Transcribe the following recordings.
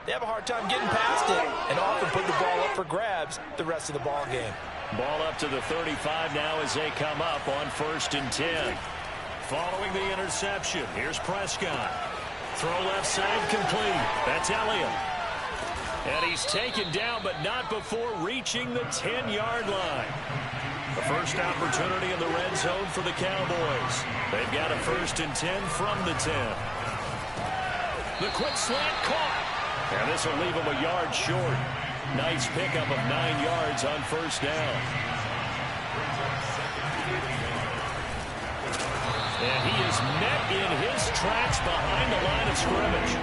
they have a hard time getting past it and often put the ball up for grabs the rest of the ball game. Ball up to the 35 now as they come up on 1st and 10. Following the interception, here's Prescott. Throw left side complete. That's Elliott. And he's taken down, but not before reaching the 10-yard line. The first opportunity in the red zone for the Cowboys. They've got a 1st and 10 from the 10. The quick slant caught. And this will leave him a yard short. Nice pickup of 9 yards on 1st down. And he is met in his tracks behind the line of scrimmage.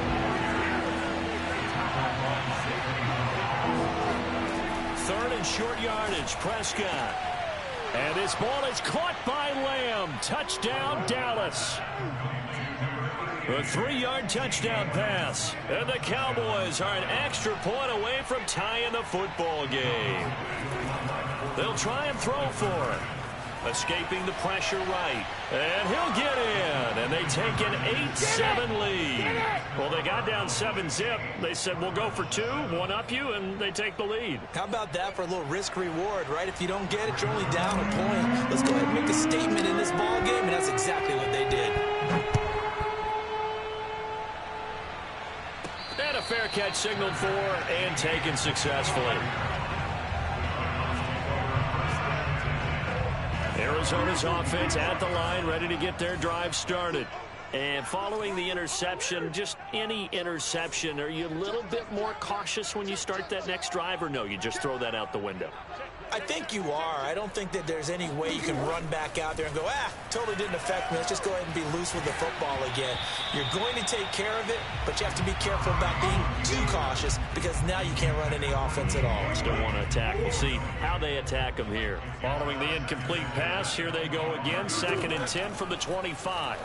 Third and short yardage, Prescott. And this ball is caught by Lamb. Touchdown, Dallas. A 3-yard touchdown pass. And the Cowboys are an extra point away from tying the football game. They'll try and throw for it. Escaping the pressure right. And he'll get in. And they take an 8-7 lead. Well, they got down 7-zip. They said, we'll go for 2, one up you, and they take the lead. How about that for a little risk-reward, right? If you don't get it, you're only down a point. Let's go ahead and make a statement in this ball game, and that's exactly what they did. And a fair catch signaled for and taken successfully. Arizona's offense at the line, ready to get their drive started. And following the interception, just any interception, are you a little bit more cautious when you start that next drive, or no, you just throw that out the window? I think you are. I don't think that there's any way you can run back out there and go, totally didn't affect me. Let's just go ahead and be loose with the football again. You're going to take care of it, but you have to be careful about being too cautious because now you can't run any offense at all. Still want to attack. We'll see how they attack them here. Following the incomplete pass, here they go again. 2nd and 10 from the 25.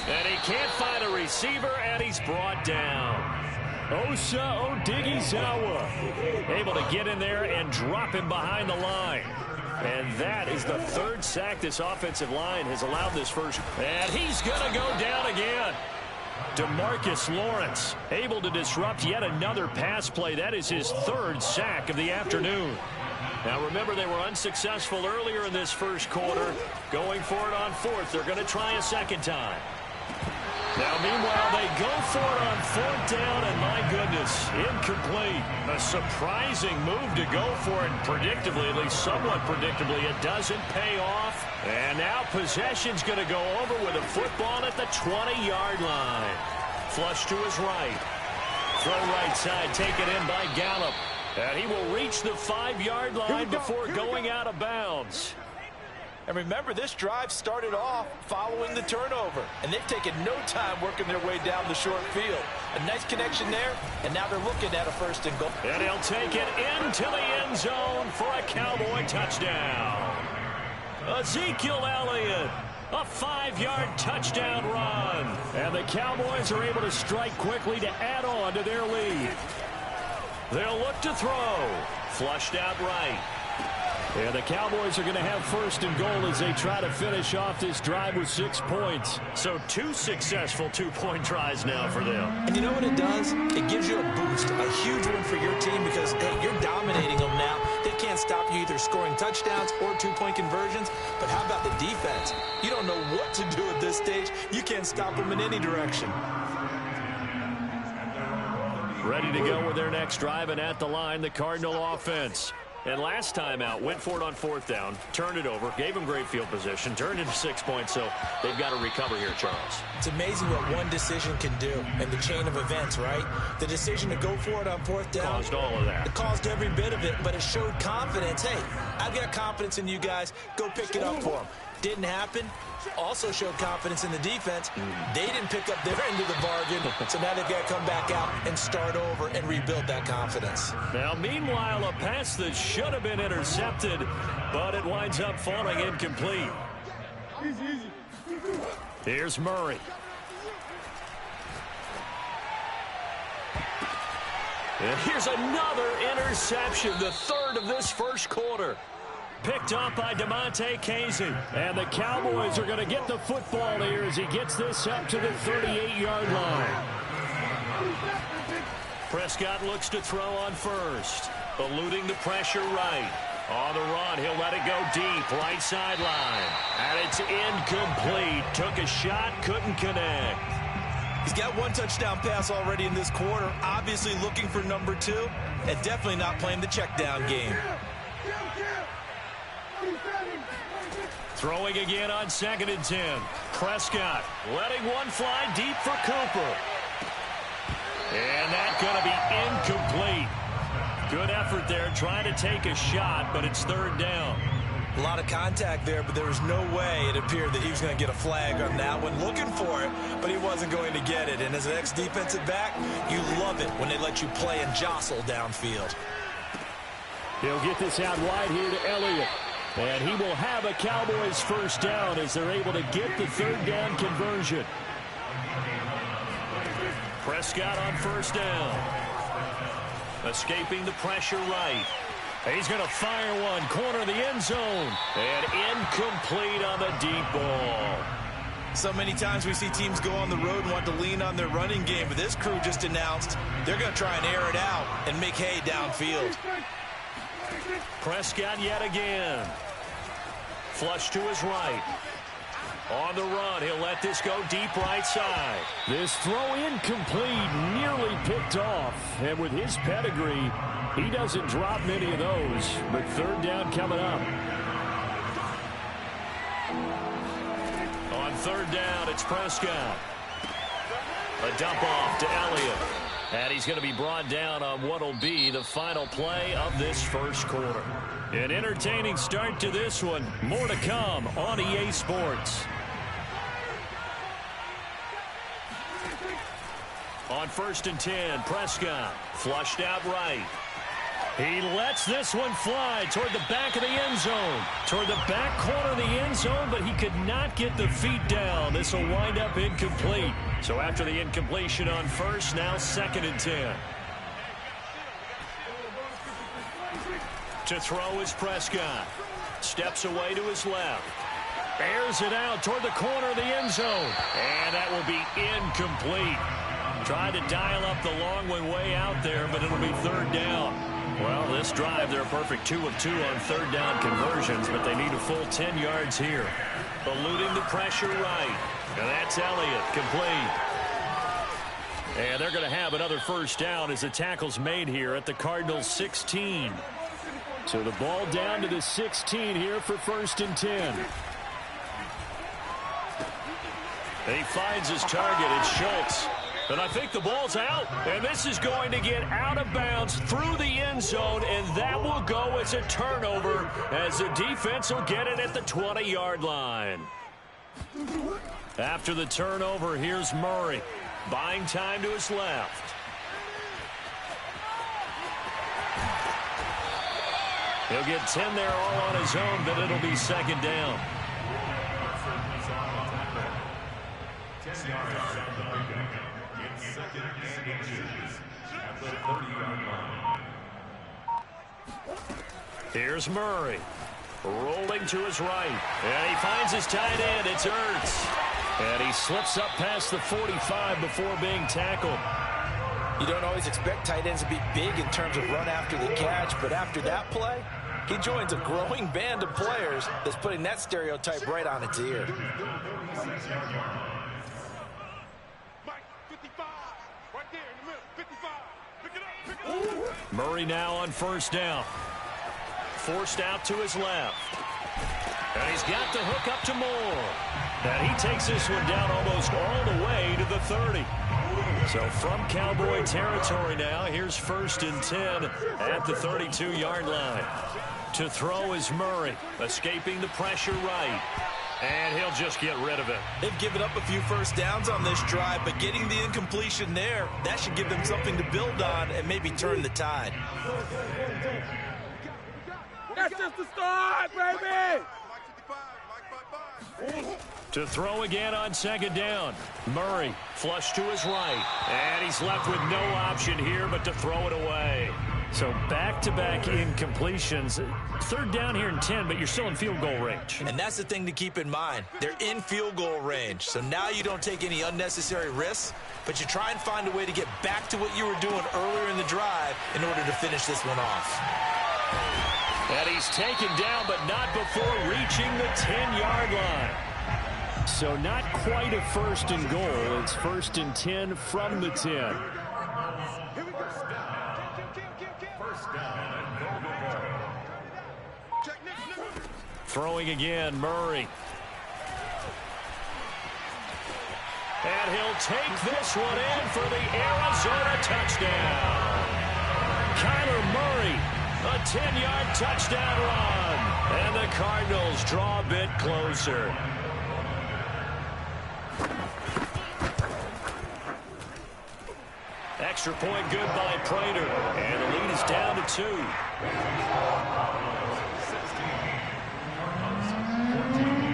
And he can't find a receiver, and he's brought down. Osa Odighizuwa able to get in there and drop him behind the line. And that is the 3rd sack this offensive line has allowed this first. And he's going to go down again. DeMarcus Lawrence able to disrupt yet another pass play. That is his 3rd sack of the afternoon. Now remember, they were unsuccessful earlier in this first quarter. Going for it on 4th. They're going to try a 2nd time. Now, meanwhile, they go for it on 4th down, and my goodness, incomplete. A surprising move to go for it, predictably, at least somewhat predictably, it doesn't pay off. And now possession's going to go over with a football at the 20-yard line. Flush to his right. Throw right side, taken in by Gallup. And he will reach the 5-yard line before going out of bounds. And remember, this drive started off following the turnover. And they've taken no time working their way down the short field. A nice connection there, and now they're looking at a 1st and goal. And he'll take it into the end zone for a Cowboy touchdown. Ezekiel Elliott, a 5-yard touchdown run. And the Cowboys are able to strike quickly to add on to their lead. They'll look to throw. Flushed out right. And the Cowboys are going to have 1st and goal as they try to finish off this drive with 6 points. So 2 successful 2-point tries now for them. And you know what it does? It gives you a boost, a huge one for your team because, hey, you're dominating them now. They can't stop you either scoring touchdowns or 2-point conversions. But how about the defense? You don't know what to do at this stage. You can't stop them in any direction. Ready to go with their next drive, and at the line, the Cardinal offense. And last time out, went for it on 4th down, turned it over, gave them great field position, turned into 6 points, so they've got to recover here, Charles. It's amazing what one decision can do in the chain of events, right? The decision to go for it on 4th down. Caused all of that. It caused every bit of it, but it showed confidence. Hey, I've got confidence in you guys. Go pick it up for them. Didn't happen. Also showed confidence in the defense. They didn't pick up their end of the bargain, so now they've got to come back out and start over and rebuild that confidence. Now, meanwhile, a pass that should have been intercepted, but it winds up falling incomplete. Here's Murray. And here's another interception, the 3rd of this first quarter. Picked up by Damontae Kazee. And the Cowboys are going to get the football here as he gets this up to the 38-yard line. Prescott looks to throw on first. Eluding the pressure right. On the run, he'll let it go deep, right sideline. And it's incomplete. Took a shot, couldn't connect. He's got one touchdown pass already in this quarter. Obviously looking for number 2. And definitely not playing the check down game. Throwing again on 2nd and 10. Prescott letting one fly deep for Cooper. And that's going to be incomplete. Good effort there, trying to take a shot, but it's 3rd down. A lot of contact there, but there was no way it appeared that he was going to get a flag on that one. Looking for it, but he wasn't going to get it. And as an ex-defensive back, you love it when they let you play and jostle downfield. He'll get this out wide here to Elliott. And he will have a Cowboys 1st down as they're able to get the 3rd down conversion. Prescott on 1st down. Escaping the pressure right. He's going to fire one, corner of the end zone. And incomplete on the deep ball. So many times we see teams go on the road and want to lean on their running game, but this crew just announced they're going to try and air it out and make hay downfield. Prescott yet again. Flush to his right. On the run, he'll let this go deep right side. This throw incomplete, nearly picked off. And with his pedigree, he doesn't drop many of those. But 3rd down coming up. On 3rd down, it's Prescott. A dump off to Elliott. And he's going to be brought down on what will be the final play of this 1st quarter. An entertaining start to this one. More to come on EA Sports. On 1st and 10, Prescott flushed out right. He lets this one fly toward the back of the end zone. Toward the back corner of the end zone, but he could not get the feet down. This will wind up incomplete. So after the incompletion on 1st, now 2nd and 10. To throw is Prescott. Steps away to his left. Airs it out toward the corner of the end zone. And that will be incomplete. Tried to dial up the long one way out there, but it'll be 3rd down. Well, this drive, they're a perfect 2 of 2 on 3rd down conversions, but they need a full 10 yards here. Eluding the pressure right. And that's Elliott, complete. And they're going to have another 1st down as the tackle's made here at the Cardinals' 16. So the ball down to the 16 here for 1st and 10. And he finds his target. It's Schultz. And I think the ball's out. And this is going to get out of bounds through the end zone. And that will go as a turnover as the defense will get it at the 20-yard line. After the turnover, here's Murray. Buying time to his left. He'll get 10 there all on his own, but it'll be 2nd down. Here's Murray. Rolling to his right. And he finds his tight end. It's Ertz. And he slips up past the 45 before being tackled. You don't always expect tight ends to be big in terms of run after the catch, but after that play, he joins a growing band of players that's putting that stereotype right on its ear. Murray now on 1st down. Forced out to his left. And he's got the hook up to Moore. And he takes this one down almost all the way to the 30. So from Cowboy territory now, here's 1st and 10 at the 32-yard line. To throw is Murray, escaping the pressure right. And he'll just get rid of it. They've given up a few 1st downs on this drive, but getting the incompletion there, that should give them something to build on and maybe turn the tide. That's just the start, baby! To throw again on second down. Murray flush to his right. And he's left with no option here but to throw it away. So back-to-back incompletions. Third down here and 10, but you're still in field goal range. And that's the thing to keep in mind. They're in field goal range. So now you don't take any unnecessary risks, but you try and find a way to get back to what you were doing earlier in the drive in order to finish this one off. And he's taken down, but not before reaching the 10-yard line. So not quite a first and goal. It's first and 10 from the 10. Throwing again, Murray. And he'll take this one in for the Arizona touchdown. Kyler Murray, a 10-yard touchdown run. And the Cardinals draw a bit closer. Extra point good by Prater. And the lead is down to 2.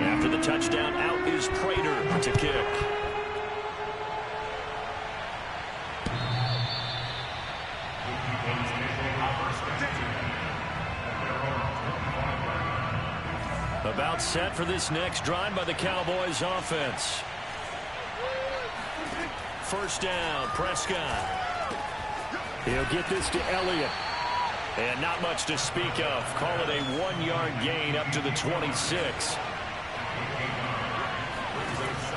After the touchdown, out is Prater to kick. About set for this next drive by the Cowboys offense. First down, Prescott. He'll get this to Elliott. And not much to speak of. Call it a 1-yard gain up to the 26.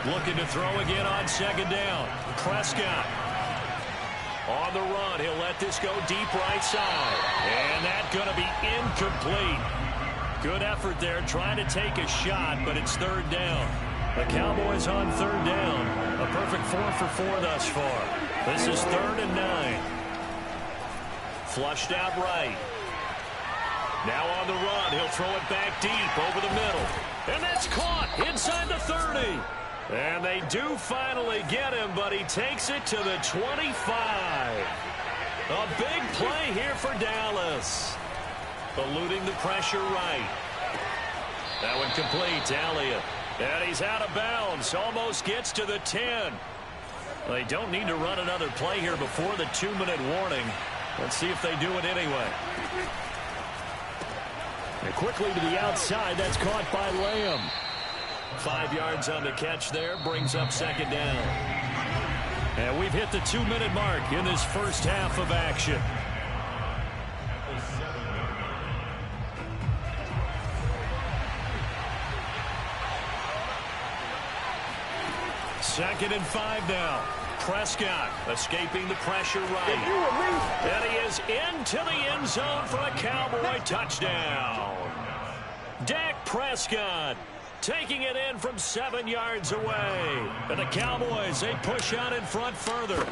Looking to throw again on second down. Prescott. On the run, he'll let this go deep right side. And that's going to be incomplete. Good effort there trying to take a shot, but it's third down. The Cowboys on third down. A perfect 4 for 4 thus far. This is 3rd and 9. Flushed out right. Now on the run. He'll throw it back deep over the middle. And that's caught inside the 30. And they do finally get him, but he takes it to the 25. A big play here for Dallas. Eluding the pressure right. That one complete to Elliott. And he's out of bounds. Almost gets to the 10. They don't need to run another play here before the 2-minute warning. Let's see if they do it anyway. And quickly to the outside. That's caught by Lamb. 5 yards on the catch there. Brings up second down. And we've hit the 2-minute mark in this first half of action. Second and 5 now. Prescott escaping the pressure right. And he is into the end zone for a Cowboy touchdown. Dak Prescott taking it in from 7 yards away. And the Cowboys, they push out in front further.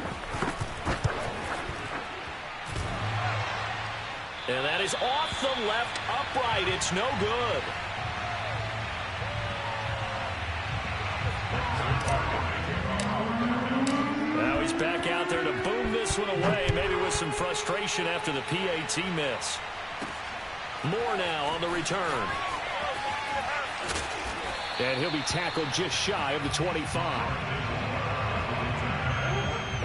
And that is off the left upright. It's no good. Now he's back out there to boom this one away, maybe with some frustration after the PAT miss. Moore now on the return. And he'll be tackled just shy of the 25.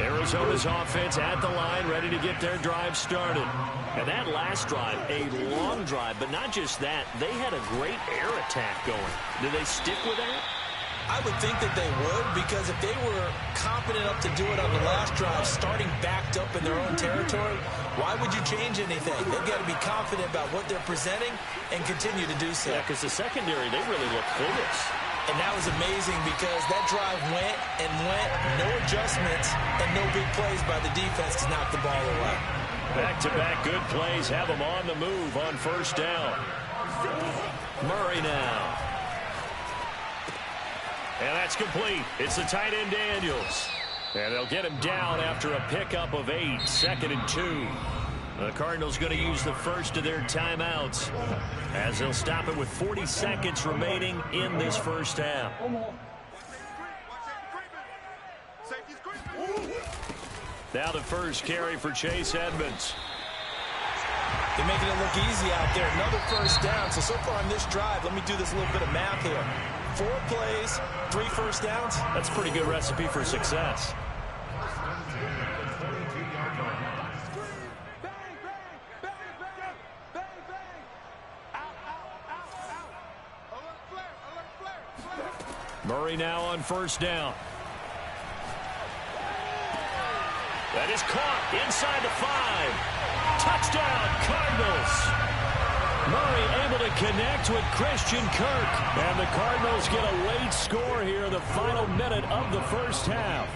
Arizona's offense at the line, ready to get their drive started. And that last drive, a long drive, but not just that. They had a great air attack going. Did they stick with that? I would think that they would, because if they were competent enough to do it on the last drive, starting backed up in their own territory, why would you change anything? They've got to be confident about what they're presenting and continue to do so. Yeah, because the secondary, they really look clueless. And that was amazing because that drive went and went, no adjustments, and no big plays by the defense to knock the ball away. Back-to-back good plays have them on the move on first down. Murray now. And that's complete. It's the tight end Daniels. And they'll get him down after a pickup of 8, 2nd and 2. The Cardinals going to use the first of their timeouts as they'll stop it with 40 seconds remaining in this first half. Now the first carry for Chase Edmonds. They're making it look easy out there. Another first down. So far on this drive, let me do this little bit of math here. 4 plays, 3 first downs. That's a pretty good recipe for success. Murray now on first down. That is caught inside the 5. Touchdown, Cardinals. Murray able to connect with Christian Kirk. And the Cardinals get a late score here in the final minute of the first half.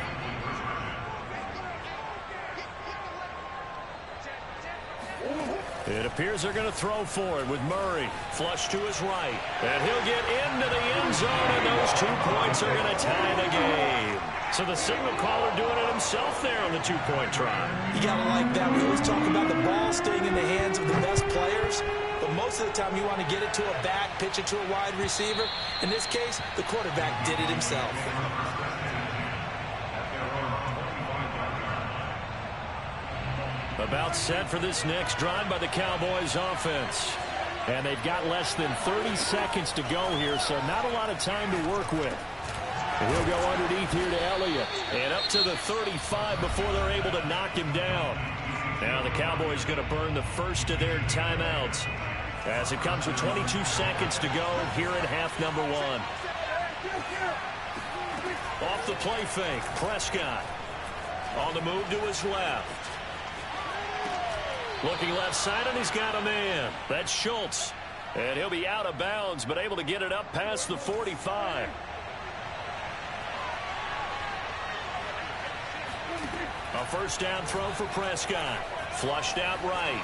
It appears they're going to throw for it with Murray. Flush to his right. And he'll get into the end zone, and those 2 points are going to tie the game. So the signal caller doing it himself there on the 2-point try. You got to like that. We always talk about the ball staying in the hands of the best players. But most of the time you want to get it to a back, pitch it to a wide receiver. In this case, the quarterback did it himself. About set for this next drive by the Cowboys offense. And they've got less than 30 seconds to go here, so not a lot of time to work with. And he'll go underneath here to Elliott. And up to the 35 before they're able to knock him down. Now the Cowboys going to burn the first of their timeouts as it comes with 22 seconds to go here in half number 1. Off the play fake, Prescott. On the move to his left. Looking left side, and he's got a man. That's Schultz. And he'll be out of bounds, but able to get it up past the 45. A first down throw for Prescott. Flushed out right.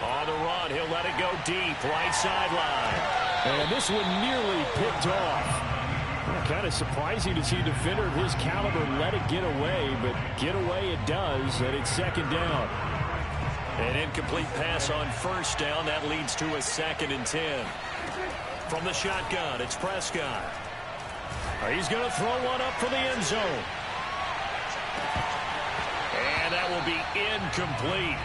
On the run, he'll let it go deep, right sideline. And this one nearly picked off. Kind of surprising to see a defender of his caliber let it get away, but get away it does, and it's second down. An incomplete pass on first down. That leads to a 2nd and 10. From the shotgun, it's Prescott. He's going to throw one up for the end zone. And that will be incomplete.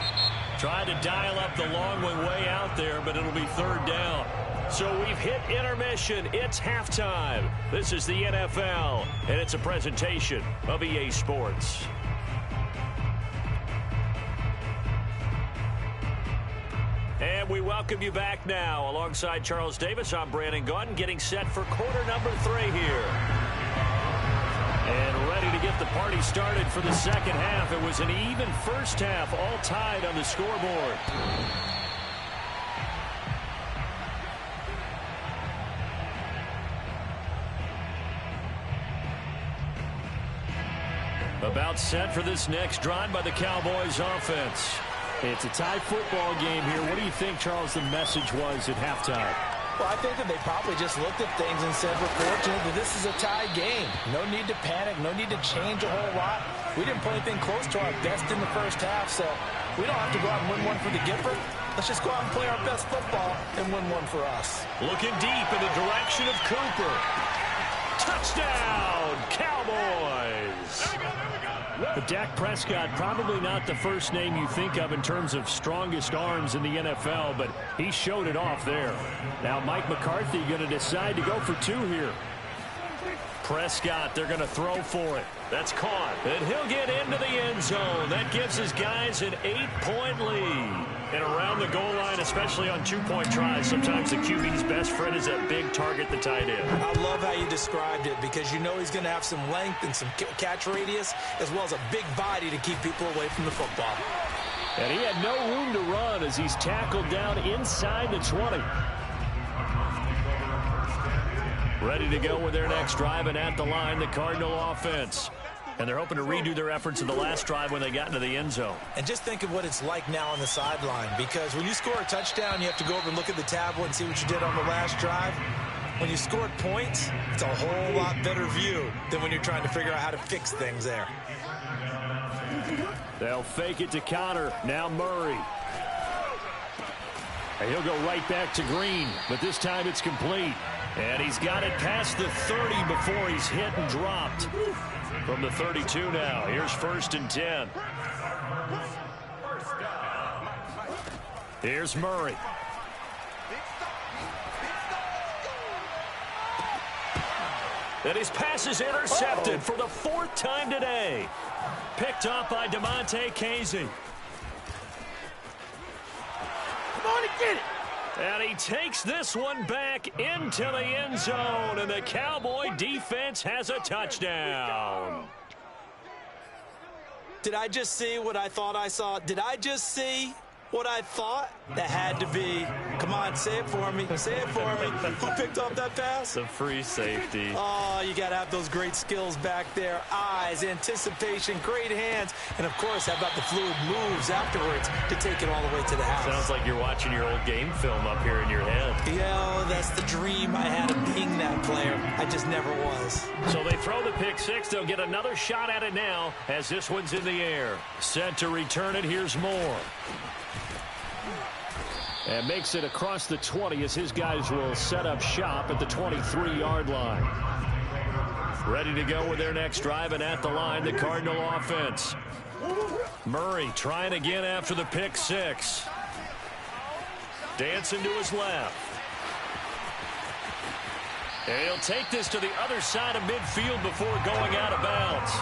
Tried to dial up the long one way out there, but it'll be 3rd down. So we've hit intermission. It's halftime. This is the NFL, and it's a presentation of EA Sports. And we welcome you back now. Alongside Charles Davis, I'm Brandon Gaudin, getting set for quarter number 3 here. And ready to get the party started for the second half. It was an even first half, all tied on the scoreboard. About set for this next drive by the Cowboys offense. It's a tie football game here. What do you think, Charles, the message was at halftime? Well, I think that they probably just looked at things and said, we're fortunate that this is a tie game. No need to panic. No need to change a whole lot. We didn't put anything close to our best in the first half, so we don't have to go out and win one for the Gipper. Let's just go out and play our best football and win one for us. Looking deep in the direction of Cooper. Touchdown, Cowboys! But Dak Prescott, probably not the first name you think of in terms of strongest arms in the NFL, but he showed it off there. Now Mike McCarthy going to decide to go for 2 here. Prescott, they're going to throw for it. That's caught. And he'll get into the end zone. That gives his guys an 8-point lead. And around the goal line, especially on 2-point tries, sometimes the QB's best friend is that big target, the tight end. I love how you described it because you know he's going to have some length and some catch radius as well as a big body to keep people away from the football. And he had no room to run as he's tackled down inside the 20. Ready to go with their next drive, and at the line, the Cardinal offense. And they're hoping to redo their efforts in the last drive when they got into the end zone. And just think of what it's like now on the sideline, because when you score a touchdown, you have to go over and look at the tablet and see what you did on the last drive. When you scored points, it's a whole lot better view than when you're trying to figure out how to fix things there. They'll fake it to Connor. Now Murray. And he'll go right back to Green, but this time it's complete. And he's got it past the 30 before he's hit and dropped. From the 32 now, here's 1st and 10. Here's Murray. And his pass is intercepted for the 4th time today. Picked off by Damontae Kazee. Come on and get it. And he takes this one back into the end zone. And the Cowboy defense has a touchdown. Did I just see what I thought I saw? Did I just see what I thought? That had to be. Come on, say it for me. Say it for me. Who picked up that pass? The free safety. Oh, you got to have those great skills back there. Eyes, anticipation, great hands. And, of course, how about the fluid moves afterwards to take it all the way to the house? Sounds like you're watching your old game film up here in your head. Yeah, that's the dream I had of being that player. I just never was. So they throw the pick six. They'll get another shot at it now as this one's in the air. Set to return it. Here's Moore. And makes it across the 20 as his guys will set up shop at the 23-yard line. Ready to go with their next drive, and at the line, the Cardinal offense. Murray trying again after the pick six. Dancing to his left. And he'll take this to the other side of midfield before going out of bounds.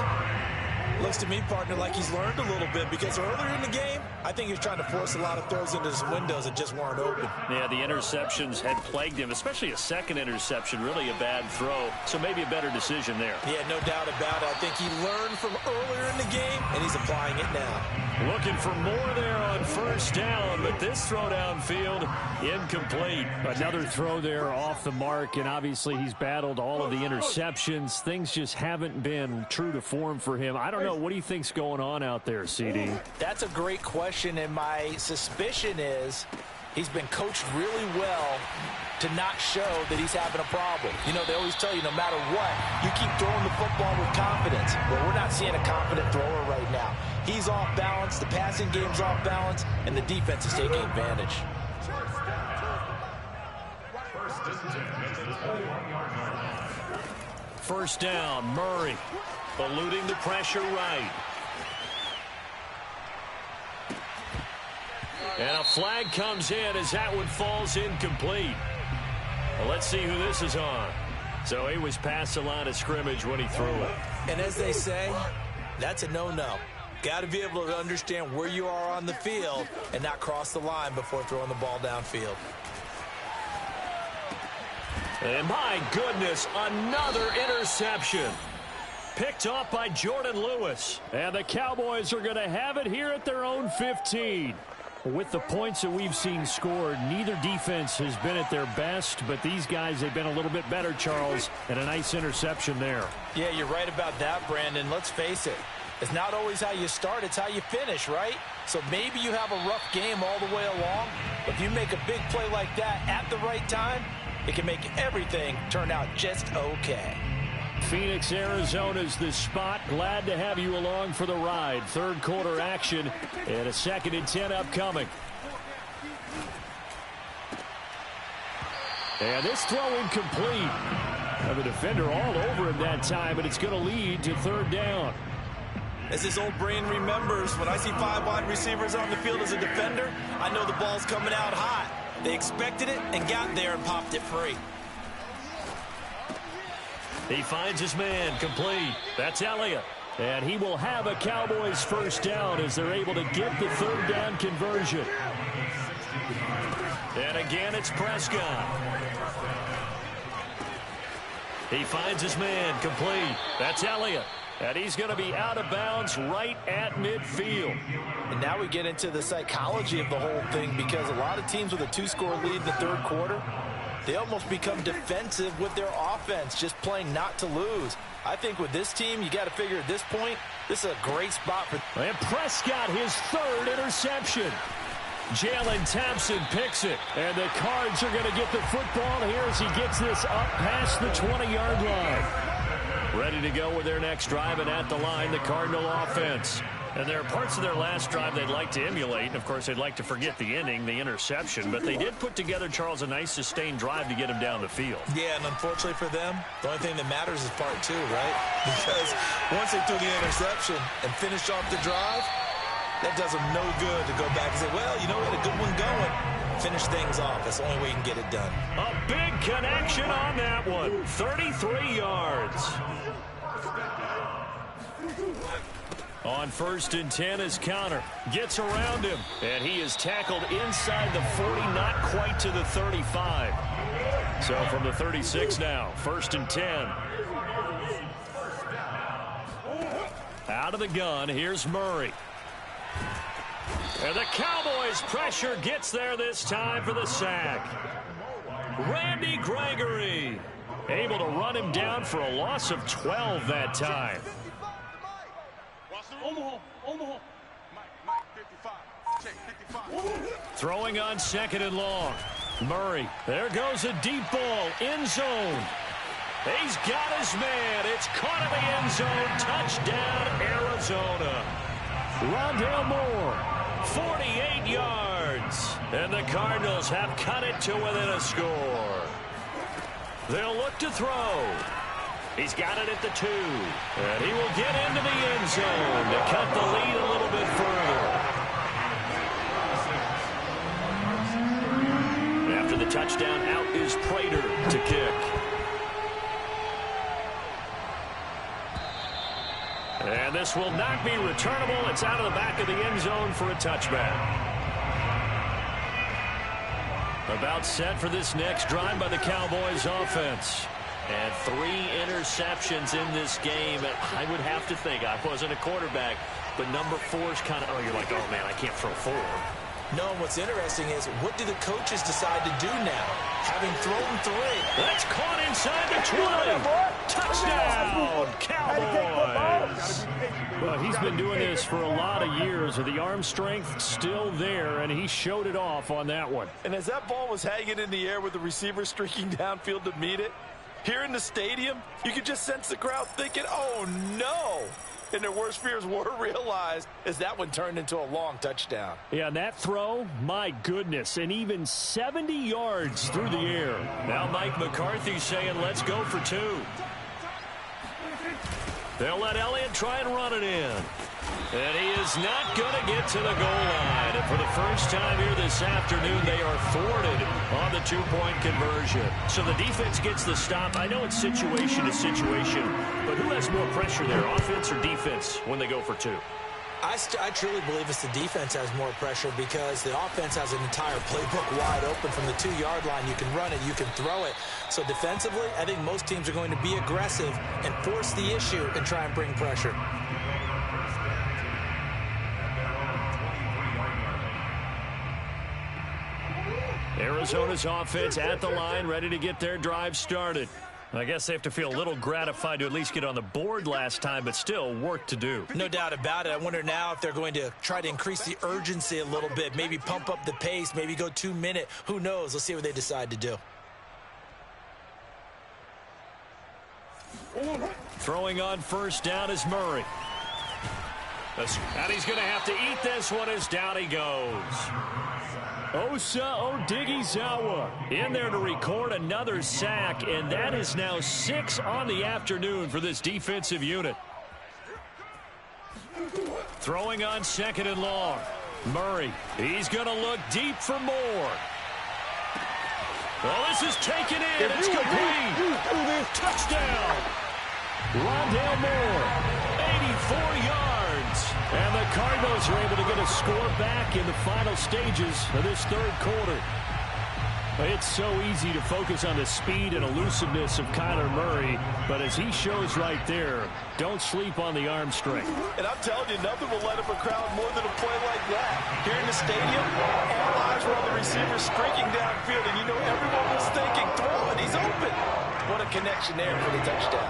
Looks to me, partner, like he's learned a little bit, because earlier in the game, I think he was trying to force a lot of throws into his windows that just weren't open. Yeah, the interceptions had plagued him, especially a second interception, really a bad throw. So maybe a better decision there. Yeah, no doubt about it. I think he learned from earlier in the game, and he's applying it now. Looking for more there on first down, but this throw downfield incomplete. Another throw there off the mark, and obviously he's battled all of the interceptions. Things just haven't been true to form for him. I don't know. What do you think's going on out there, CD? That's a great question, and my suspicion is he's been coached really well to not show that he's having a problem. You know, they always tell you no matter what, you keep throwing the football with confidence. Well, we're not seeing a confident thrower right now. He's off balance, the passing game's off balance, and the defense is taking advantage. First down, Murray eluding the pressure right. And a flag comes in as that one falls incomplete. Well, let's see who this is on. So he was past the line of scrimmage when he threw it. And as they say, that's a no-no. Got to be able to understand where you are on the field and not cross the line before throwing the ball downfield. And my goodness, another interception. Picked off by Jordan Lewis. And the Cowboys are going to have it here at their own 15. With the points that we've seen scored, neither defense has been at their best, but these guys, they've been a little bit better, Charles, and a nice interception there. Yeah, you're right about that, Brandon. Let's face it. It's not always how you start, it's how you finish, right? So maybe you have a rough game all the way along, but if you make a big play like that at the right time, it can make everything turn out just okay. Phoenix, Arizona's the spot. Glad to have you along for the ride. Third quarter action and a 2nd and 10 upcoming. And this throw incomplete. The defender all over him that time, but it's going to lead to third down. As his old brain remembers, when I see 5 wide receivers on the field as a defender, I know the ball's coming out hot. They expected it and got there and popped it free. He finds his man complete. That's Elliott. And he will have a Cowboys first down as they're able to get the third down conversion. And again, it's Prescott. He finds his man complete. That's Elliott. And he's going to be out of bounds right at midfield. And now we get into the psychology of the whole thing, because a lot of teams with a 2-score lead in the third quarter, they almost become defensive with their offense, just playing not to lose. I think with this team, you got to figure at this point, this is a great spot for. And Prescott, his third interception. Jalen Thompson picks it. And the Cards are going to get the football here as he gets this up past the 20-yard line. Ready to go with their next drive, and at the line, the Cardinal offense. And there are parts of their last drive they'd like to emulate. And, of course, they'd like to forget the ending, the interception. But they did put together, Charles, a nice sustained drive to get him down the field. Yeah, and unfortunately for them, the only thing that matters is part 2, right? Because once they threw the interception and finished off the drive, That does them no good to go back and say, well, you know, we had a good one going. Finish things off. That's the only way you can get it done. A big connection on that one. 33 yards. On 1st and 10 is Counter. Gets around him. And he is tackled inside the 40, not quite to the 35. So from the 36 now, 1st and 10. Out of the gun, here's Murray. And the Cowboys' pressure gets there this time for the sack. Randy Gregory able to run him down for a loss of 12 that time. Throwing on 2nd and long. Murray, there goes a deep ball, end zone. He's got his man. It's caught in the end zone. Touchdown, Arizona. Rondale Moore, 48 yards. And the Cardinals have cut it to within a score. They'll look to throw. He's got it at the 2. And he will get into the end zone to cut the lead a little bit further. After the touchdown, out is Prater to kick. And this will not be returnable. It's out of the back of the end zone for a touchback. About set for this next drive by the Cowboys offense. And 3 interceptions in this game. I would have to think, I wasn't a quarterback, but number 4 is kind of, oh, you're like, oh, man, I can't throw 4. No, what's interesting is, what do the coaches decide to do now? Having thrown 3. That's caught inside the 20. Touchdown, Cowboys. Well, he's been doing this for a lot of years. The arm strength still there, and he showed it off on that one. And as that ball was hanging in the air with the receiver streaking downfield to meet it, here in the stadium, you could just sense the crowd thinking, oh, no. And their worst fears were realized as that one turned into a long touchdown. Yeah, and that throw, my goodness, and even 70 yards through the air. Now Mike McCarthy saying, let's go for 2. They'll let Elliott try and run it in. And he is not going to get to the goal line. And for the first time here this afternoon, they are thwarted on the 2-point conversion. So the defense gets the stop. I know it's situation to situation, but who has more pressure there, offense or defense, when they go for 2? I truly believe it's the defense has more pressure because the offense has an entire playbook wide open from the 2-yard line. You can run it, you can throw it. So defensively, I think most teams are going to be aggressive and force the issue and try and bring pressure. Arizona's offense at the line, ready to get their drive started. I guess they have to feel a little gratified to at least get on the board last time, but still work to do. No doubt about it. I wonder now if they're going to try to increase the urgency a little bit, maybe pump up the pace, maybe go 2-minute. Who knows? Let's see what they decide to do. Throwing on 1st down is Murray. And he's going to have to eat this one as down he goes. Osa Odighizuwa in there to record another sack, and that is now 6 on the afternoon for this defensive unit. Throwing on 2nd and long. Murray, he's going to look deep for more. Well, this is taken in. It's complete. Touchdown. Rondale Moore, 84 yards. And the Cardinals are able to get a score back in the final stages of this 3rd quarter. It's so easy to focus on the speed and elusiveness of Kyler Murray, but as he shows right there, don't sleep on the arm strength. And I'm telling you, nothing will light up a crowd more than a play like that. Here in the stadium, all eyes were on the receiver streaking downfield, and you know everyone was thinking, throw it, he's open. What a connection there for the touchdown.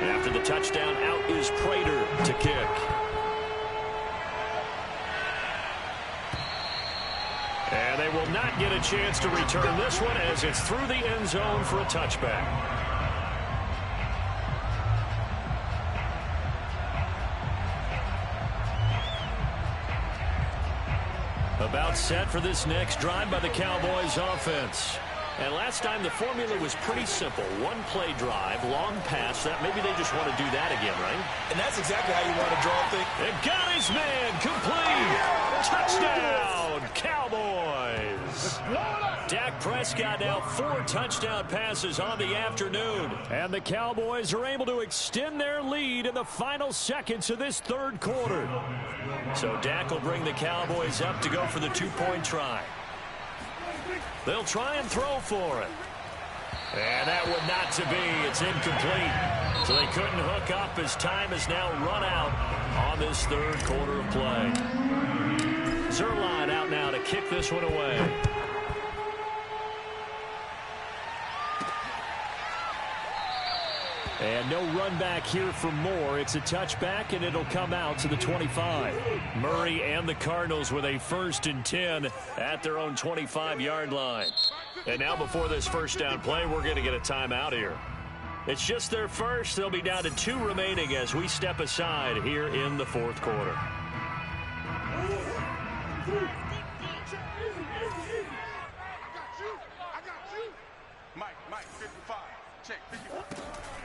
After the touchdown, out is Prater to kick. And they will not get a chance to return this one as it's through the end zone for a touchback. About set for this next drive by the Cowboys offense. And last time the formula was pretty simple. One play drive, long pass. That maybe they just want to do that again, right? And that's exactly how you want to draw things. And got his man complete. Touchdown, Cowboys. Dak Prescott now 4 touchdown passes on the afternoon. And the Cowboys are able to extend their lead in the final seconds of this third quarter. So Dak will bring the Cowboys up to go for the 2-point try. They'll try and throw for it. And that would not to be. It's incomplete. So they couldn't hook up as time has now run out on this third quarter of play. Zuerlein out now to kick this one away. And no run back here for Moore. It's a touchback, and it'll come out to the 25. Murray and the Cardinals with a 1st and 10 at their own 25-yard line. And now before this first down play, we're going to get a timeout here. It's just their first. They'll be down to 2 remaining as we step aside here in the fourth quarter.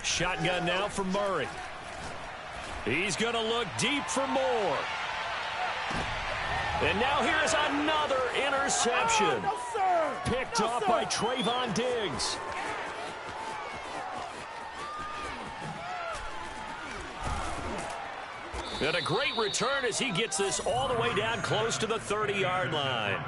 Shotgun now for Murray. He's going to look deep for Moore. And now here's another interception. Picked off by Trayvon Diggs. And a great return as he gets this all the way down close to the 30-yard line.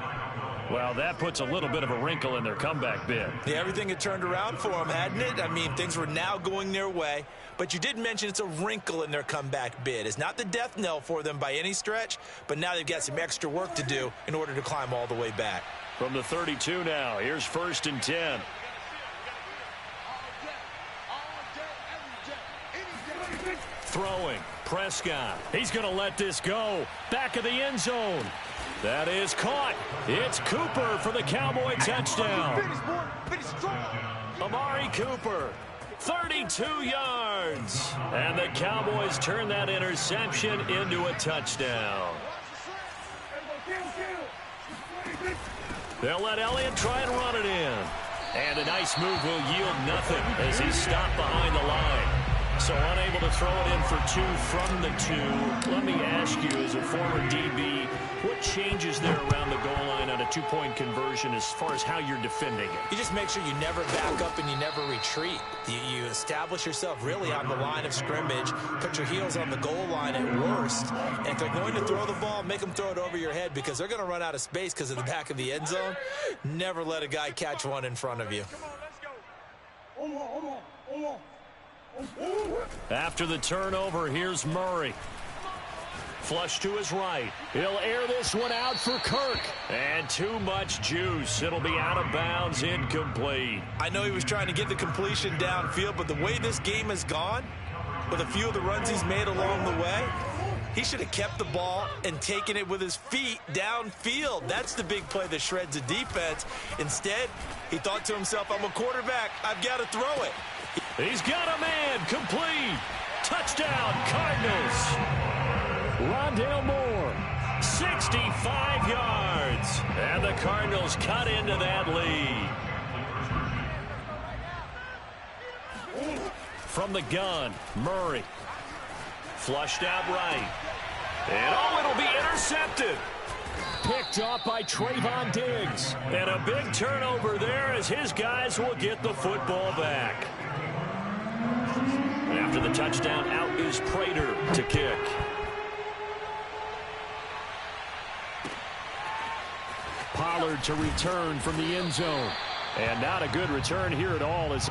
Well, that puts a little bit of a wrinkle in their comeback bid. Yeah, everything had turned around for them, hadn't it? I mean, things were now going their way. But you did mention it's a wrinkle in their comeback bid. It's not the death knell for them by any stretch, but now they've got some extra work to do in order to climb all the way back. From the 32 now, here's 1st and 10. Throwing, Prescott. He's going to let this go. Back of the end zone. That is caught. It's Cooper for the Cowboy touchdown. Amari Cooper, 32 yards. And the Cowboys turn that interception into a touchdown. They'll let Elliott try and run it in. And a nice move will yield nothing as he's stopped behind the line. So unable to throw it in for 2 from the 2. Let me ask you, as a former DB, what changes there around the goal line on a 2-point conversion as far as how you're defending it? You just make sure you never back up and you never retreat. You establish yourself really on the line of scrimmage, put your heels on the goal line at worst, and if they're going to throw the ball, make them throw it over your head because they're going to run out of space because of the back of the end zone. Never let a guy catch one in front of you. After the turnover, here's Murray. Flush to his right. He'll air this one out for Kirk. And too much juice. It'll be out of bounds, incomplete. I know he was trying to get the completion downfield, but the way this game has gone, with a few of the runs he's made along the way, he should have kept the ball and taken it with his feet downfield. That's the big play that shreds a defense. Instead, he thought to himself, I'm a quarterback. I've got to throw it. He's got a man. Complete. Touchdown, Cardinals. Rondale Moore, 65 yards. And the Cardinals cut into that lead. From the gun, Murray. Flushed out right. And it'll be intercepted. Picked off by Trayvon Diggs. And a big turnover there as his guys will get the football back. After the touchdown, out is Prater to kick. Pollard to return from the end zone. And not a good return here at all. As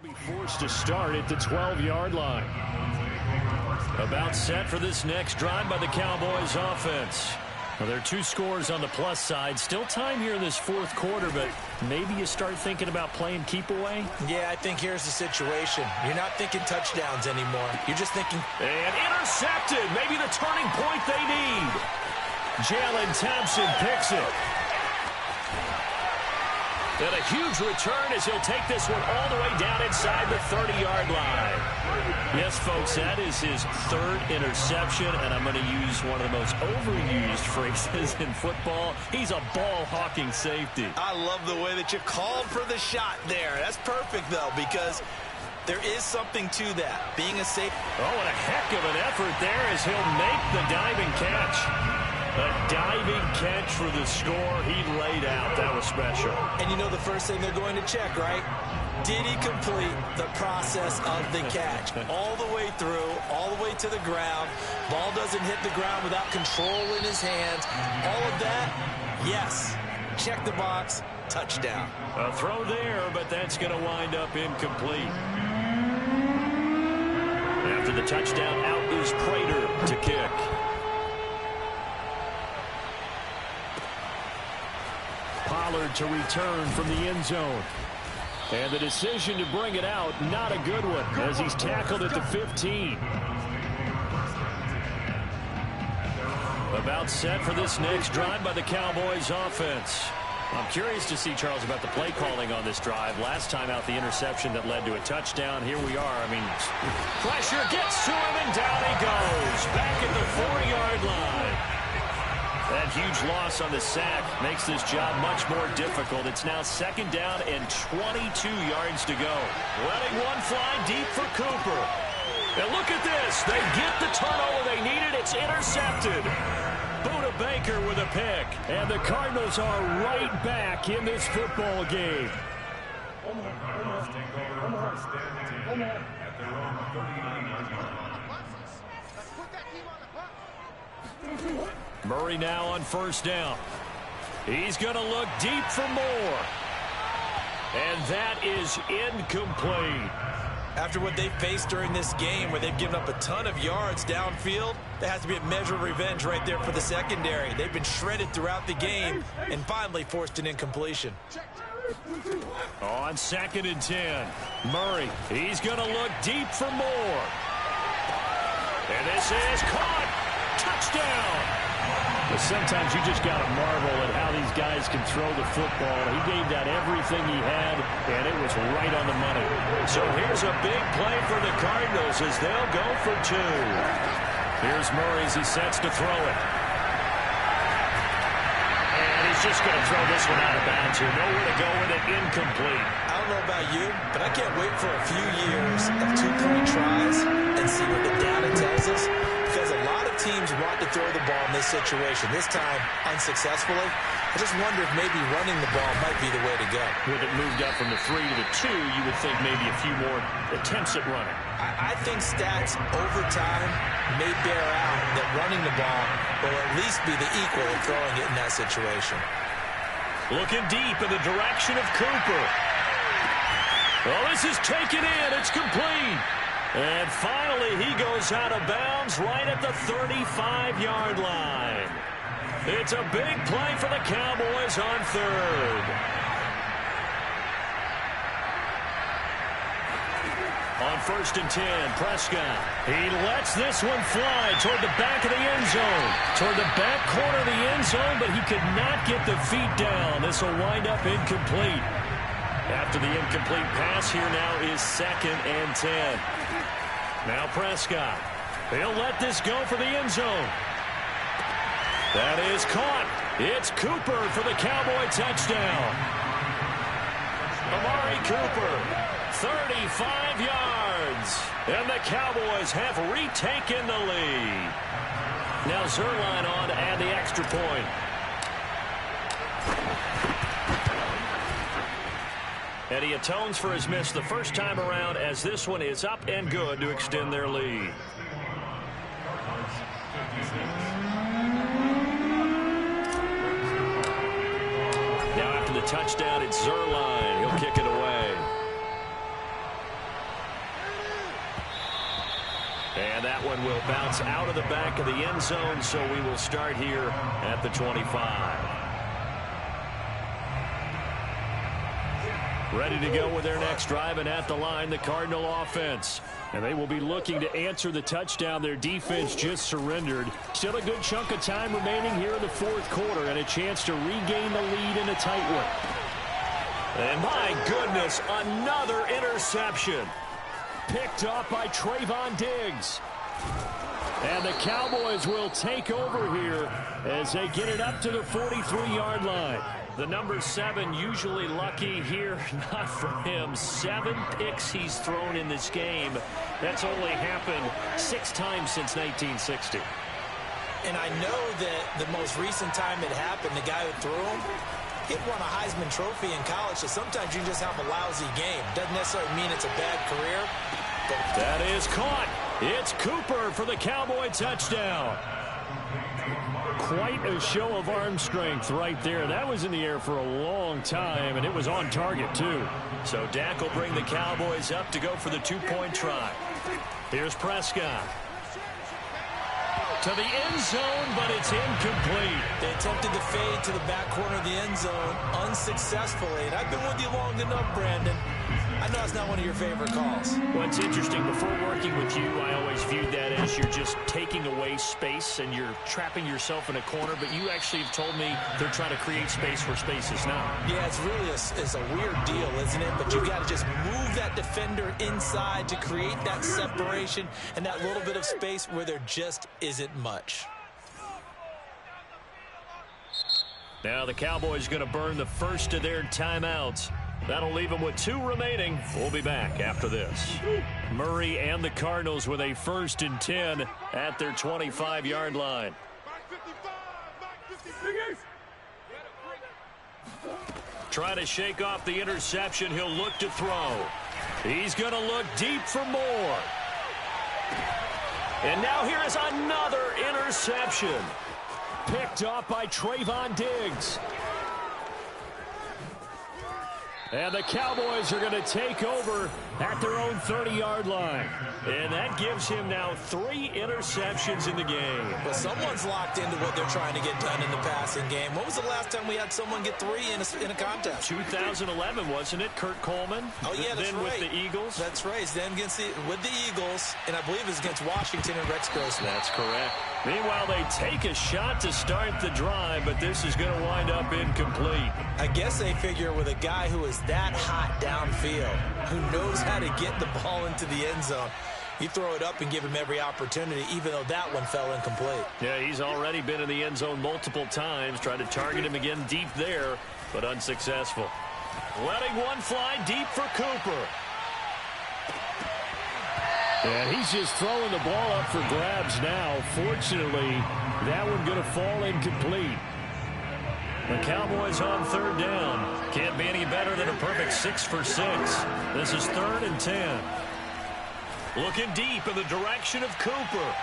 Be forced to start at the 12-yard line. About set for this next drive by the Cowboys offense. Well, there are 2 scores on the plus side. Still time here in this fourth quarter, but maybe you start thinking about playing keep away? Yeah, I think here's the situation. You're not thinking touchdowns anymore. You're just thinking... And intercepted. Maybe the turning point they need. Jalen Thompson picks it. And a huge return as he'll take this one all the way down inside the 30-yard line. Yes, folks, that is his 3rd interception, and I'm going to use one of the most overused phrases in football. He's a ball-hawking safety. I love the way that you called for the shot there. That's perfect, though, because there is something to that, being a safety. Oh, and a heck of an effort there as he'll make the diving catch. A diving catch for the score he laid out. That was special. And you know the first thing they're going to check, right? Did he complete the process of the catch? All the way through, all the way to the ground. Ball doesn't hit the ground without control in his hands. All of that, yes. Check the box, touchdown. A throw there, but that's going to wind up incomplete. After the touchdown, out is Prater to kick. Pollard to return from the end zone. And the decision to bring it out, not a good one, as he's tackled at the 15. About set for this next drive by the Cowboys offense. I'm curious to see, Charles, about the play calling on this drive. Last time out, the interception that led to a touchdown. Here we are. I mean, pressure gets to him, and down he goes. Back at the 4-yard line. That huge loss on the sack makes this job much more difficult. It's now 2nd down and 22 yards to go. Letting one fly deep for Cooper. And look at this. They get the turnover they needed. It's intercepted. Budda Baker with a pick. And the Cardinals are right back in this football game. Murray now on 1st down. He's going to look deep for more. And that is incomplete. After what they faced during this game, where they've given up a ton of yards downfield, there has to be a measure of revenge right there for the secondary. They've been shredded throughout the game and finally forced an incompletion. On 2nd and 10, Murray, he's going to look deep for more. And this is caught. Touchdown. But sometimes you just got to marvel at how these guys can throw the football. He gave that everything he had, and it was right on the money. So here's a big play for the Cardinals as they'll go for 2. Here's Murray as he sets to throw it. And he's just going to throw this one out of bounds here. Nowhere to go with it. Incomplete. I don't know about you, but I can't wait for a few years of 2-point tries and see what the data tells us. Because a lot of teams want to throw the ball in this situation. This time, unsuccessfully. I just wonder if maybe running the ball might be the way to go. With it moved up from the 3 to the 2, you would think maybe a few more attempts at running. I think stats over time may bear out that running the ball will at least be the equal of throwing it in that situation. Looking deep in the direction of Cooper. Well, this is taken in. It's complete. And finally, he goes out of bounds right at the 35-yard line. It's a big play for the Cowboys on 3rd. On 1st and 10, Prescott. He lets this one fly toward the back of the end zone. Toward the back corner of the end zone, but he could not get the feet down. This will wind up incomplete. After the incomplete pass, here now is 2nd and 10. Now Prescott. He'll let this go for the end zone. That is caught. It's Cooper for the Cowboy touchdown. Amari Cooper, 35 yards. And the Cowboys have retaken the lead. Now Zuerlein on to add the extra point. And he atones for his miss the first time around as this one is up and good to extend their lead. Now after the touchdown, it's Zuerlein. He'll kick it away. one will bounce out of the back of the end zone, so we will start here at the 25. Ready to go with their next drive, and at the line, the Cardinal offense. And they will be looking to answer the touchdown their defense just surrendered. Still a good chunk of time remaining here in the fourth quarter, and a chance to regain the lead in a tight one. And my goodness, another interception. Picked off by Trayvon Diggs. And the Cowboys will take over here as they get it up to the 43-yard line. The number 7 usually lucky here, not for him. 7 picks he's thrown in this game. That's only happened 6 times since 1960. And I know that the most recent time it happened, the guy who threw him, he won a Heisman Trophy in college, so sometimes you just have a lousy game. Doesn't necessarily mean it's a bad career. But that is caught. It's Cooper for the Cowboy touchdown. Quite a show of arm strength right there. That was in the air for a long time, and it was on target, too. So Dak will bring the Cowboys up to go for the 2-point try. Here's Prescott. To the end zone, but it's incomplete. They attempted to fade to the back corner of the end zone unsuccessfully. And I've been with you long enough, Brandon. I know it's not one of your favorite calls. Well, it's interesting. Before working with you, I always viewed that as you're just taking away space and you're trapping yourself in a corner. But you actually have told me they're trying to create space where space is not. Yeah, it's really a weird deal, isn't it? But you got to just move that defender inside to create that separation and that little bit of space where there just isn't much. Now the Cowboys going to burn the first of their timeouts. That'll leave them with 2 remaining. We'll be back after this. Murray and the Cardinals with a 1st and 10 at their 25-yard line. Try to shake off the interception. He'll look to throw. He's going to look deep for more. And now here is another interception. Picked off by Trayvon Diggs. And the Cowboys are going to take over at their own 30-yard line. And that gives him now 3 interceptions in the game. Well, someone's locked into what they're trying to get done in the passing game. When was the last time we had someone get 3 in a contest? 2011, wasn't it? Kurt Coleman? Oh, yeah, that's then right. With the Eagles? That's right. Then with the Eagles, and I believe it was against Washington and Rex Grossman. That's correct. Meanwhile, they take a shot to start the drive, but this is going to wind up incomplete. I guess they figure with a guy who is that hot downfield, who knows how to get the ball into the end zone, you throw it up and give him every opportunity, even though that one fell incomplete. Yeah, he's already been in the end zone multiple times, tried to target him again deep there, but unsuccessful. Letting one fly deep for Cooper. And he's just throwing the ball up for grabs now. Fortunately, that one going to fall incomplete. The Cowboys on 3rd down. Can't be any better than a perfect 6 for 6. This is 3rd and 10. Looking deep in the direction of Cooper.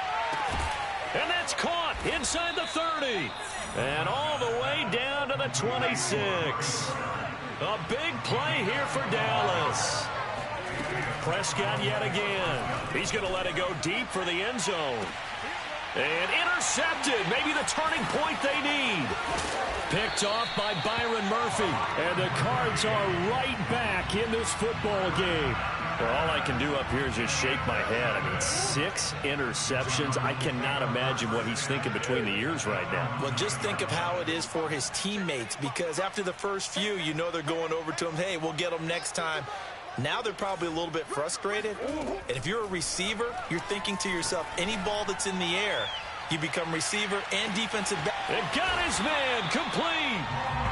And that's caught inside the 30. And all the way down to the 26. A big play here for Dallas. Prescott yet again. He's going to let it go deep for the end zone. And intercepted. Maybe the turning point they need. Picked off by Byron Murphy. And the Cards are right back in this football game. Well, all I can do up here is just shake my head. I mean, 6 interceptions. I cannot imagine what he's thinking between the ears right now. Well, just think of how it is for his teammates, because after the first few, you know they're going over to him, hey, we'll get them next time. Now they're probably a little bit frustrated. And if you're a receiver, you're thinking to yourself, any ball that's in the air, you become receiver and defensive back. And got his man complete.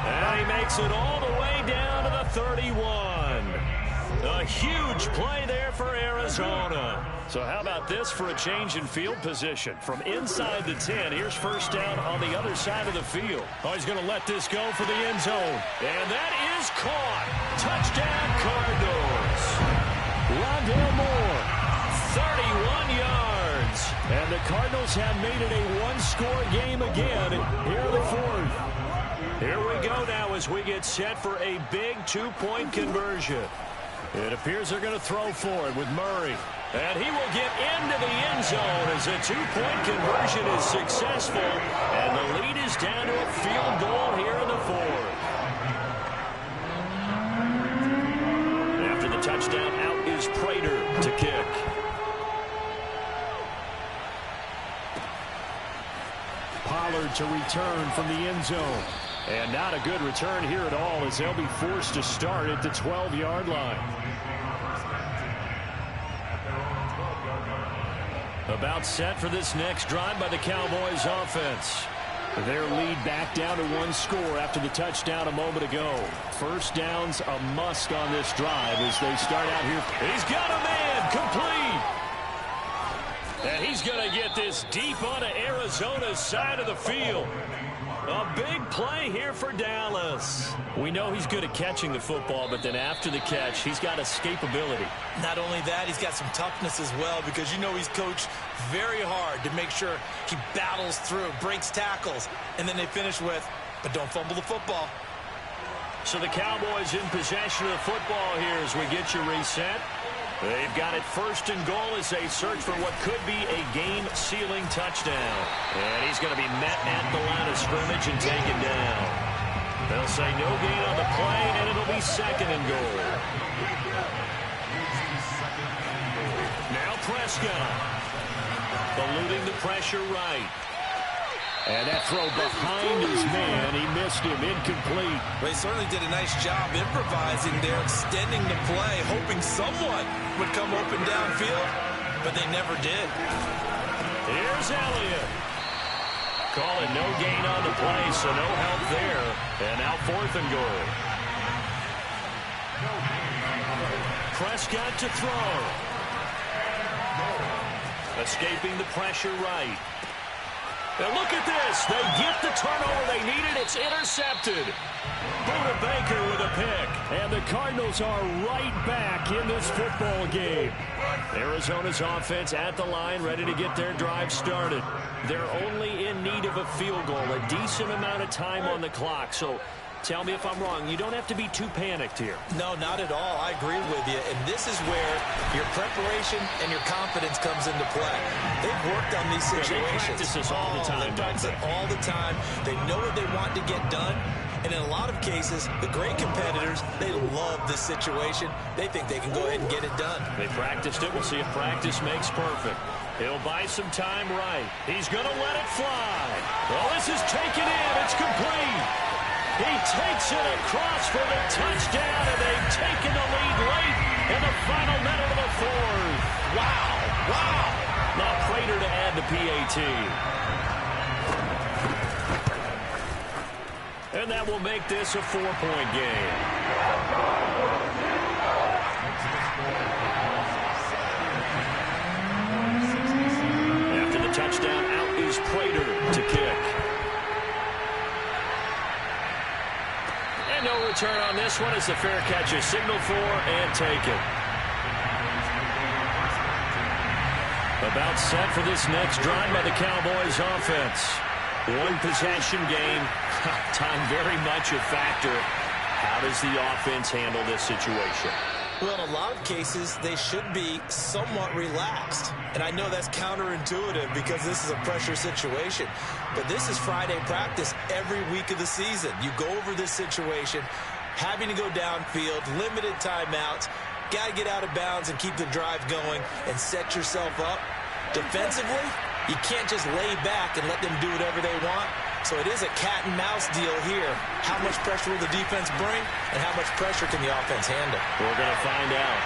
And he makes it all the way down to the 31. A huge play there for Arizona. So how about this for a change in field position? From inside the 10, here's 1st down on the other side of the field. Oh, he's going to let this go for the end zone. And that is caught. Touchdown, Cardinals. Rondale Moore, 31 yards. And the Cardinals have made it a 1-score game again here in the 4th. Here we go now as we get set for a big 2-point conversion. It appears they're going to throw for it with Murray. And he will get into the end zone as a two-point conversion is successful. And the lead is down to a field goal here in the fourth. After the touchdown, out is Prater to kick. Pollard to return from the end zone. And not a good return here at all as they'll be forced to start at the 12-yard line. About set for this next drive by the Cowboys offense. Their lead back down to one score after the touchdown a moment ago. First down's a must on this drive as they start out here. He's got a man complete. And he's going to get this deep onto Arizona's side of the field. A big play here for Dallas. We know he's good at catching the football, but then after the catch, he's got escapability. Not only that, he's got some toughness as well because you know he's coached very hard to make sure he battles through, breaks tackles, and then they finish with, but don't fumble the football. So the Cowboys in possession of the football here as we get you reset. They've got it first and goal as they search for what could be a game-sealing touchdown. And he's going to be met at the line of scrimmage and taken down. They'll say no gain on the play, and it'll be second and goal. Now Prescott. Eluding the pressure right. And that throw behind his man, he missed him, incomplete. They certainly did a nice job improvising there, extending the play, hoping someone would come open downfield, but they never did. Here's Elliott. Call it no gain on the play, so no help there. And now fourth and goal. Prescott to throw. Escaping the pressure right. And look at this. They get the turnover they needed. It's intercepted. Buda Baker with a pick. And the Cardinals are right back in this football game. Arizona's offense at the line, ready to get their drive started. They're only in need of a field goal, a decent amount of time on the clock. So tell me if I'm wrong. You don't have to be too panicked here. No, not at all. I agree with you. And this is where your preparation and your confidence comes into play. They've worked on these situations. They practice this all the time. They practice it all the time. They know what they want to get done. And in a lot of cases, the great competitors, they love this situation. They think they can go ahead and get it done. They practiced it. We'll see if practice makes perfect. He'll buy some time right. He's going to let it fly. Well, this is taken in. It's complete. He takes it across for the touchdown, and they've taken the lead late in the final minute of the fourth. Wow. Wow. Now Prater to add the PAT. And that will make this a 4-point game. After the touchdown, out is Prater to kick. And no return on this one as the fair catch is signaled for and taken. About set for this next drive by the Cowboys offense. One possession game. Time very much a factor. How does the offense handle this situation? Well, in a lot of cases, they should be somewhat relaxed. And I know that's counterintuitive because this is a pressure situation. But this is Friday practice every week of the season. You go over this situation, having to go downfield, limited timeouts, got to get out of bounds and keep the drive going and set yourself up. Defensively, you can't just lay back and let them do whatever they want. So it is a cat and mouse deal here. How much pressure will the defense bring, and how much pressure can the offense handle? We're going to find out.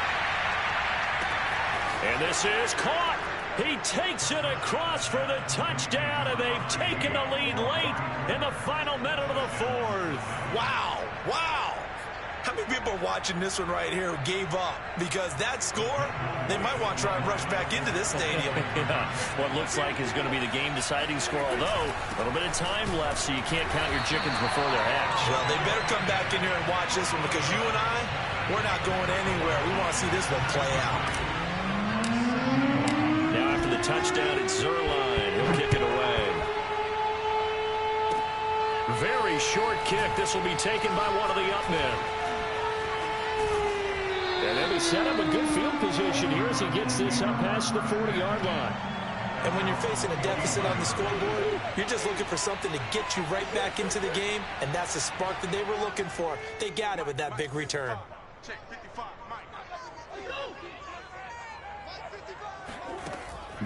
And this is caught. He takes it across for the touchdown, and they've taken the lead late in the final minute of the fourth. Wow. Wow. How many people are watching this one right here who gave up? Because that score, they might want to try and rush back into this stadium. Yeah, what looks like is going to be the game-deciding score, although a little bit of time left, so you can't count your chickens before they're hatched. Well, they better come back in here and watch this one because you and I, we're not going anywhere. We want to see this one play out. Now after the touchdown, it's Zuerlein. He'll kick it away. Very short kick. This will be taken by one of the up men. And then we set up a good field position here as he gets this up past the 40-yard line. And when you're facing a deficit on the scoreboard, you're just looking for something to get you right back into the game, and that's the spark that they were looking for. They got it with that big return.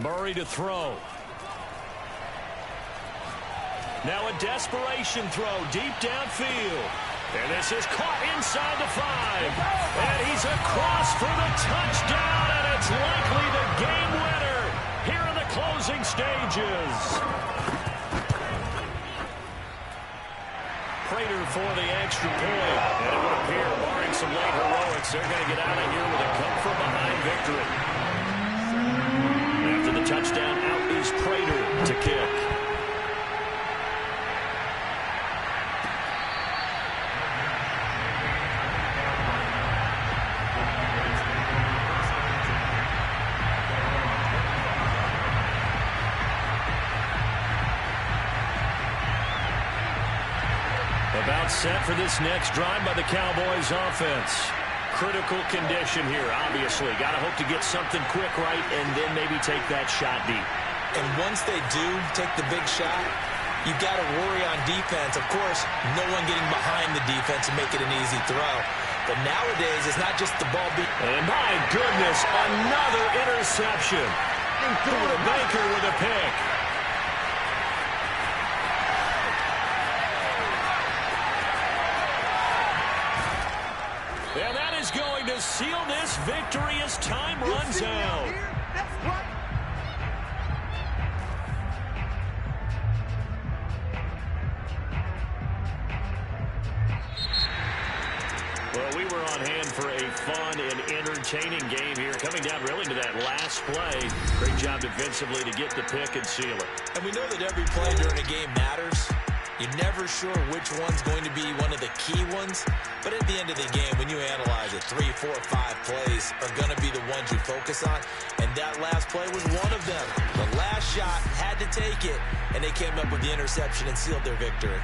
Murray to throw. Now a desperation throw deep downfield. And this is caught inside the 5. And he's across for the touchdown, and it's likely the game winner here in the closing stages. Prater for the extra point. And it would appear, barring some late heroics, they're going to get out of here with a come-from-behind victory. After the touchdown, out is Prater to kick. About set for this next drive by the Cowboys offense. Critical condition here, obviously. Got to hope to get something quick right and then maybe take that shot deep. And once they do take the big shot, you've got to worry on defense. Of course, no one getting behind the defense and make it an easy throw. But nowadays, it's not just the ball being... And my goodness, another interception. Buda Baker with a pick. And that is going to seal this victory as time runs out. Well, we were on hand for a fun and entertaining game here. Coming down really to that last play. Great job defensively to get the pick and seal it. And we know that every play during a game matters. You're never sure which one's going to be one of the key ones. But at the end of the game, when you analyze it, 3, 4, 5 plays are going to be the ones you focus on. And that last play was one of them. The last shot had to take it, and they came up with the interception and sealed their victory.